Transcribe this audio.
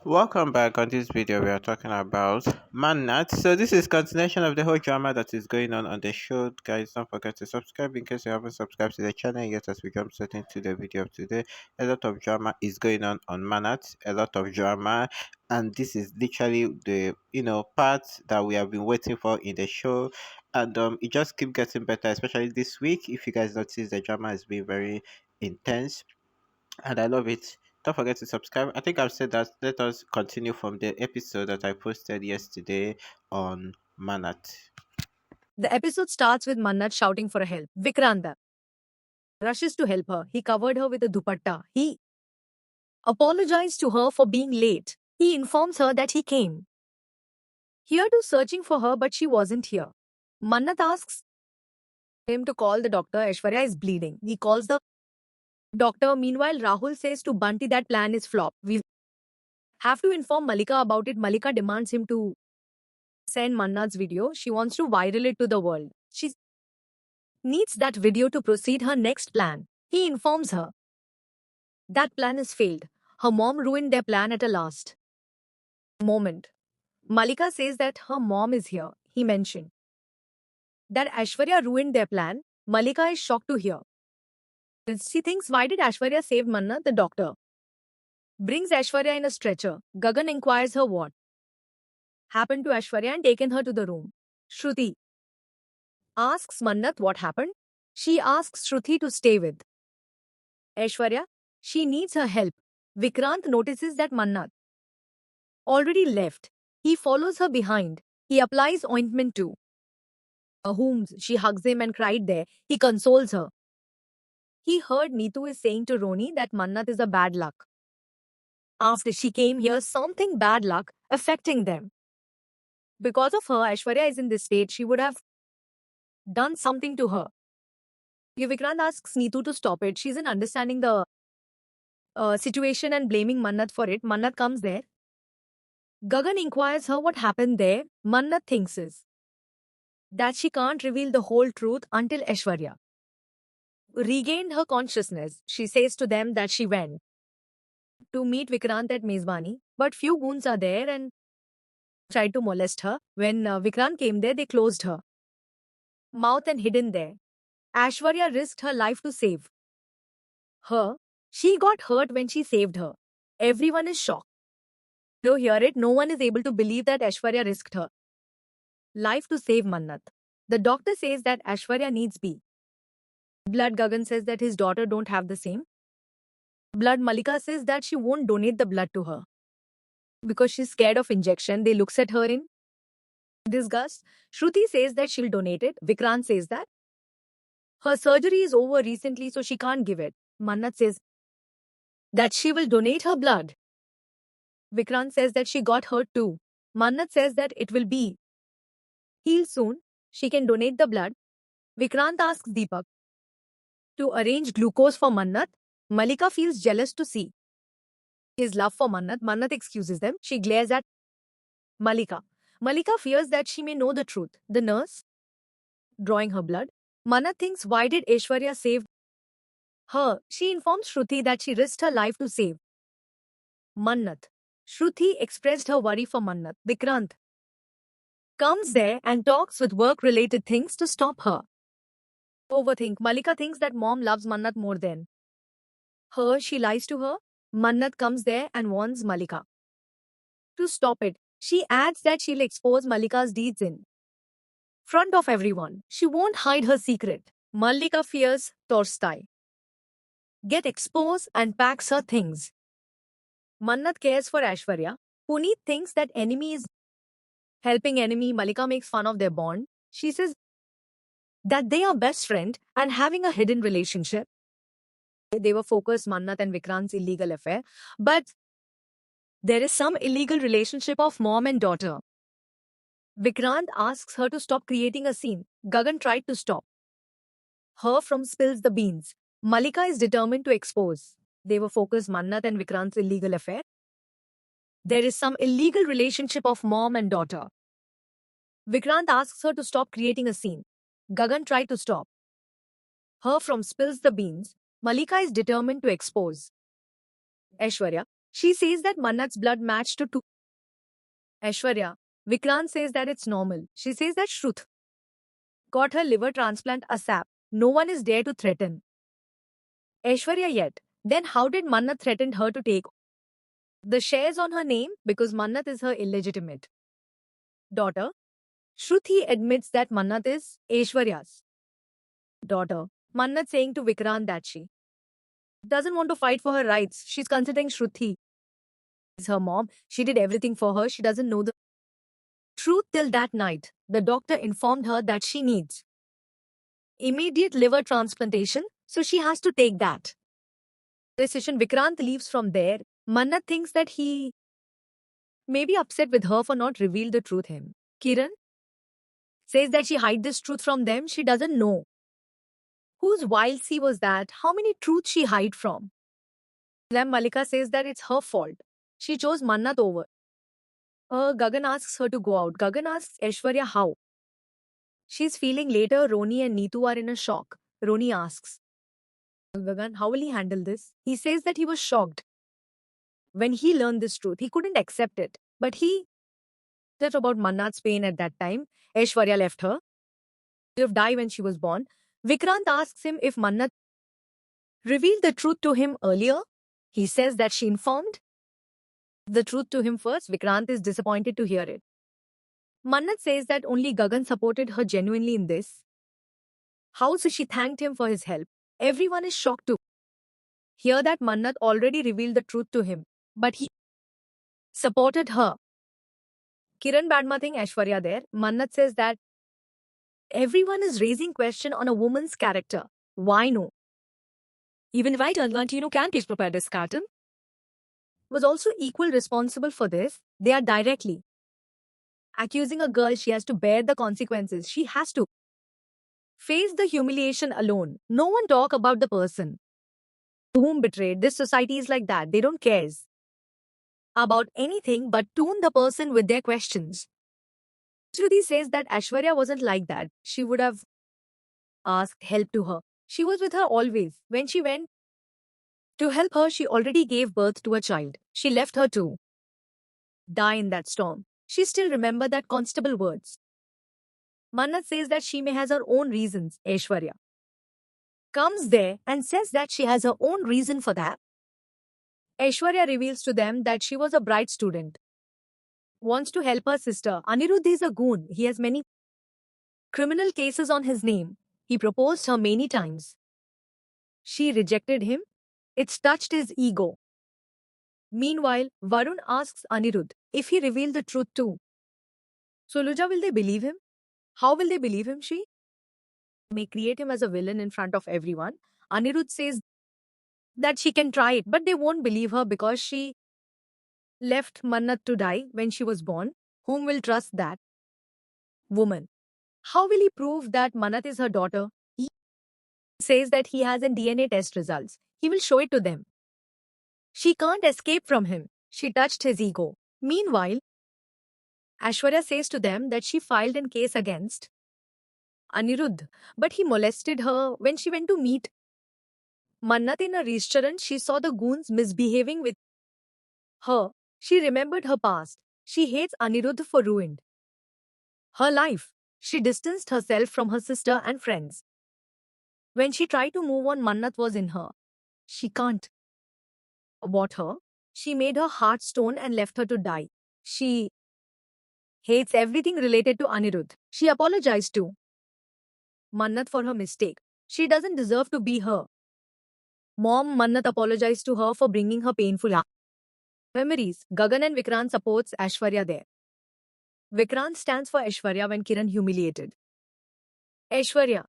Welcome back. On this video, we are talking about Manat. So this is continuation of the whole drama that is going on the show. Guys, don't forget to subscribe in case you haven't subscribed to the channel yet. As we jump straight into the video of today, a lot of drama is going on Manat. A lot of drama, and this is literally the part that we have been waiting for in the show, and it just keep getting better, especially this week. If you guys notice, the drama has been very intense and I love it. Don't forget to subscribe. I think I've said that. Let us continue from the episode that I posted yesterday on Manat. The episode starts with Mannat shouting for help. Vikranta rushes to help her. He covered her with a dupatta. He apologized to her for being late. He informs her that he came here to searching for her, but she wasn't here. Mannat asks him to call the doctor. Aishwarya is bleeding. He calls the doctor. Meanwhile, Rahul says to Bunty that plan is flop. We have to inform Malika about it. Malika demands him to send Mannat's video. She wants to viral it to the world. She needs that video to proceed her next plan. He informs her that plan has failed. Her mom ruined their plan at a last moment. Malika says that her mom is here. He mentioned that Aishwarya ruined their plan. Malika is shocked to hear. She thinks, why did Aishwarya save Manna? The doctor brings Aishwarya in a stretcher. Gagan inquires her what happened to Aishwarya and taken her to the room. Shruti asks Mannat what happened. She asks Shruti to stay with Aishwarya. She needs her help. Vikrant notices that Mannat already left. He follows her behind. He applies ointment to Holmes. She hugs him and cried there. He consoles her. He heard Neetu is saying to Roni that Mannat is a bad luck. After she came here, something bad luck affecting them. Because of her, Aishwarya is in this state. She would have done something to her. Vikrant asks Neetu to stop it. She's in understanding the situation and blaming Mannat for it. Mannat comes there. Gagan inquires her what happened there. Mannat thinks is that she can't reveal the whole truth until Aishwarya regained her consciousness. She says to them that she went to meet Vikrant at Mezbani, but few goons are there and tried to molest her. When Vikrant came there, they closed her mouth and hidden there. Aishwarya risked her life to save her. She got hurt when she saved her. Everyone is shocked to hear it. No one is able to believe that Aishwarya risked her life to save Mannat. The doctor says that Aishwarya needs B blood. Gagan says that his daughter don't have the same blood. Malika says that she won't donate the blood to her because she's scared of injection. They looks at her in disgust. Shruti says that she'll donate it. Vikrant says that her surgery is over recently, so she can't give it. Mannat says that she will donate her blood. Vikrant says that she got hurt too. Mannat says that it will be healed soon. She can donate the blood. Vikrant asks Deepak to arrange glucose for Mannat. Malika feels jealous to see his love for Mannat. Mannat excuses them. She glares at Malika. Malika fears that she may know the truth. The nurse drawing her blood. Mannat thinks, why did Aishwarya save her? She informs Shruti that she risked her life to save Mannat. Shruti expressed her worry for Mannat. Vikrant comes there and talks with work-related things to stop her. Overthink. Malika thinks that mom loves Mannat more than her. She lies to her. Mannat comes there and warns Malika to stop it. She adds that she'll expose Malika's deeds in front of everyone. She won't hide her secret. Malika fears Torstai get exposed and packs her things. Mannat cares for Aishwarya. Puneet thinks that enemy is helping enemy. Malika makes fun of their bond. She says that they are best friend and having a hidden relationship. They were focused Mannat and Vikrant's illegal affair, but there is some illegal relationship of mom and daughter. Vikrant asks her to stop creating a scene. Gagan tried to stop her from spills the beans. Malika is determined to expose. They were focused Mannat and Vikrant's illegal affair. There is some illegal relationship of mom and daughter. Vikrant asks her to stop creating a scene. Gagan tried to stop her from spills the beans. Malika is determined to expose Aishwarya. She says that Mannat's blood matched to two. Aishwarya. Vikrant says that it's normal. She says that Shruth got her liver transplant ASAP. No one is there to threaten Aishwarya yet. Then how did Mannat threaten her to take the shares on her name? Because Mannat is her illegitimate daughter. Shruti admits that Mannat is Aishwarya's daughter. Mannat saying to Vikrant that she doesn't want to fight for her rights. She's considering Shruti is her mom. She did everything for her. She doesn't know the truth till that night. The doctor informed her that she needs immediate liver transplantation, so she has to take that decision. Vikrant leaves from there. Mannat thinks that he may be upset with her for not reveal the truth him. Kiran says that she hid this truth from them. She doesn't know whose wild sea was that, how many truths she hid from them. Malika says that it's her fault. She chose Mannat over. Gagan asks her to go out. Gagan asks Aishwarya how she's feeling. Later, Roni and Neetu are in a shock. Roni asks Gagan, how will he handle this? He says that he was shocked when he learned this truth. He couldn't accept it. But he said about Mannat's pain at that time. Aishwarya left her. She would have died when she was born. Vikrant asks him if Mannat revealed the truth to him earlier. He says that she informed the truth to him first. Vikrant is disappointed to hear it. Mannat says that only Gagan supported her genuinely in this. How so she thanked him for his help. Everyone is shocked to hear that Mannat already revealed the truth to him, but he supported her. Kiran badmouthing Aishwarya there. Mannat says that everyone is raising question on a woman's character. Why no? Even White Argentino can please prepare this carton. Was also equal responsible for this. They are directly accusing a girl. She has to bear the consequences. She has to face the humiliation alone. No one talk about the person whom betrayed. This society is like that. They don't care about anything but tune the person with their questions. Shruti says that Aishwarya wasn't like that. She would have asked help to her. She was with her always. When she went to help her, she already gave birth to a child. She left her to die in that storm. She still remembered that constable words. Mannat says that she may has her own reasons. Aishwarya comes there and says that she has her own reason for that. Aishwarya reveals to them that she was a bright student, wants to help her sister. Anirudh is a goon. He has many criminal cases on his name. He proposed her many times. She rejected him. It's touched his ego. Meanwhile, Varun asks Anirudh if he revealed the truth too. Soluja, will they believe him? How will they believe him? She may create him as a villain in front of everyone. Anirudh says that she can try it, but they won't believe her because she left Mannat to die when she was born. Whom will trust that woman? How will he prove that Mannat is her daughter? He says that he has an DNA test results. He will show it to them. She can't escape from him. She touched his ego. Meanwhile, Aishwarya says to them that she filed a case against Anirudh, but he molested her when she went to meet Mannat in a restaurant. She saw the goons misbehaving with her. She remembered her past. She hates Anirudh for ruined her life. She distanced herself from her sister and friends. When she tried to move on, Mannat was in her. She can't abort her. She made her heart stone and left her to die. She hates everything related to Anirudh. She apologized to Mannat for her mistake. She doesn't deserve to be her mom. Mannat apologized to her for bringing her painful memories. Gagan and Vikrant supports Aishwarya there. Vikrant stands for Aishwarya when Kiran humiliated Aishwarya.